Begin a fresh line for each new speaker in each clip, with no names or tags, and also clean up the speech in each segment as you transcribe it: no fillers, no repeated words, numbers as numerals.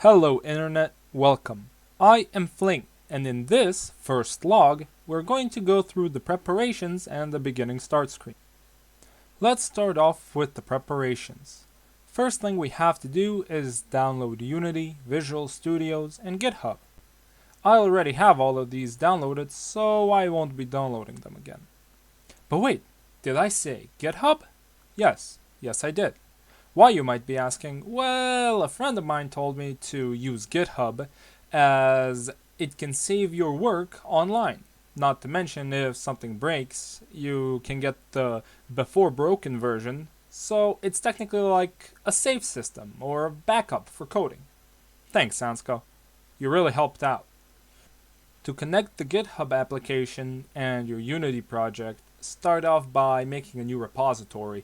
Hello Internet, welcome. I am Fling, and in this first log, we're going to go through the preparations and the beginning start screen. Let's start off with the preparations. First thing we have to do is download Unity, Visual Studios, and GitHub. I already have all of these downloaded, so I won't be downloading them again. But wait, did I say GitHub? Yes I did. Why, you might be asking? Well, a friend of mine told me to use GitHub as it can save your work online. Not to mention, if something breaks, you can get the before broken version, so it's technically like a save system or a backup for coding. Thanks, Ansco. You really helped out. To connect the GitHub application and your Unity project, start off by making a new repository.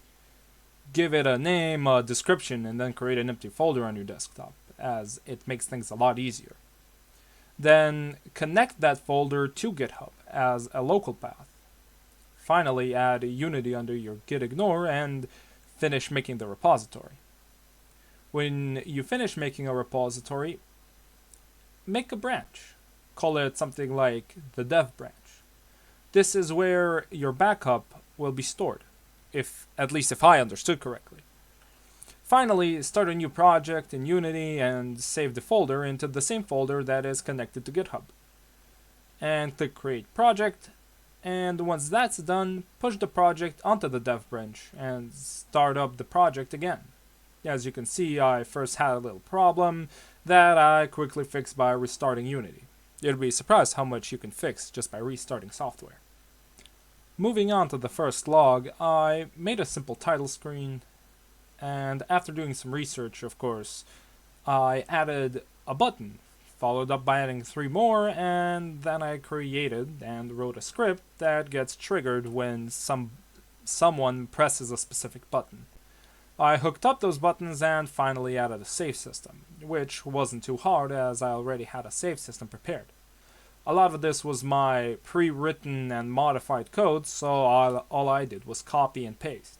Give it a name, a description, and then create an empty folder on your desktop, as it makes things a lot easier. Then connect that folder to GitHub as a local path. Finally, add Unity under your gitignore and finish making the repository. When you finish making a repository, make a branch. Call it something like the dev branch. This is where your backup will be stored. At least if I understood correctly. Finally, start a new project in Unity and save the folder into the same folder that is connected to GitHub. And click Create Project, and once that's done, push the project onto the dev branch and start up the project again. As you can see, I first had a little problem that I quickly fixed by restarting Unity. You'd be surprised how much you can fix just by restarting software. Moving on to the first log, I made a simple title screen, and after doing some research, of course, I added a button, followed up by adding 3 more, and then I created and wrote a script that gets triggered when someone presses a specific button. I hooked up those buttons and finally added a save system, which wasn't too hard as I already had a save system prepared. A lot of this was my pre-written and modified code, so all I did was copy and paste.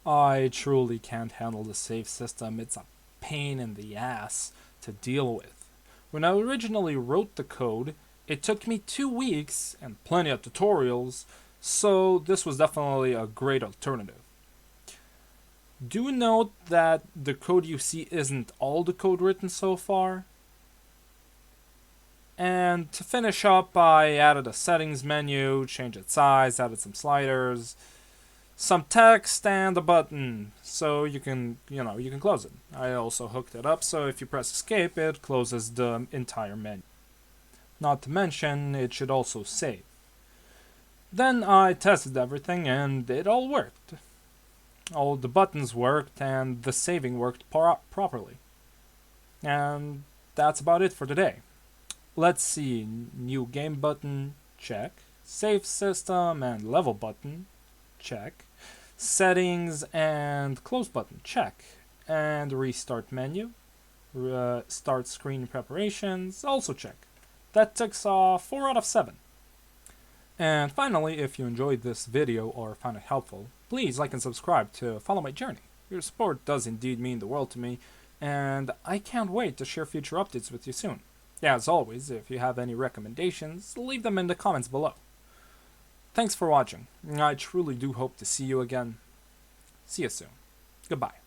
I truly can't handle the save system. It's a pain in the ass to deal with. When I originally wrote the code, it took me 2 weeks and plenty of tutorials, so this was definitely a great alternative. Do note that the code you see isn't all the code written so far. And to finish up, I added a settings menu, changed its size, added some sliders, some text, and a button, so you can close it. I also hooked it up so if you press escape, it closes the entire menu. Not to mention, it should also save. Then I tested everything and it all worked. All the buttons worked and the saving worked properly. And that's about it for today. Let's see, new game button, check. Save system and level button, check. Settings and close button, check. And restart menu, start screen preparations, also check. That ticks off 4 out of 7. And finally, if you enjoyed this video or found it helpful, please like and subscribe to follow my journey. Your support does indeed mean the world to me, and I can't wait to share future updates with you soon. As always, if you have any recommendations, leave them in the comments below. Thanks for watching. I truly do hope to see you again. See you soon. Goodbye.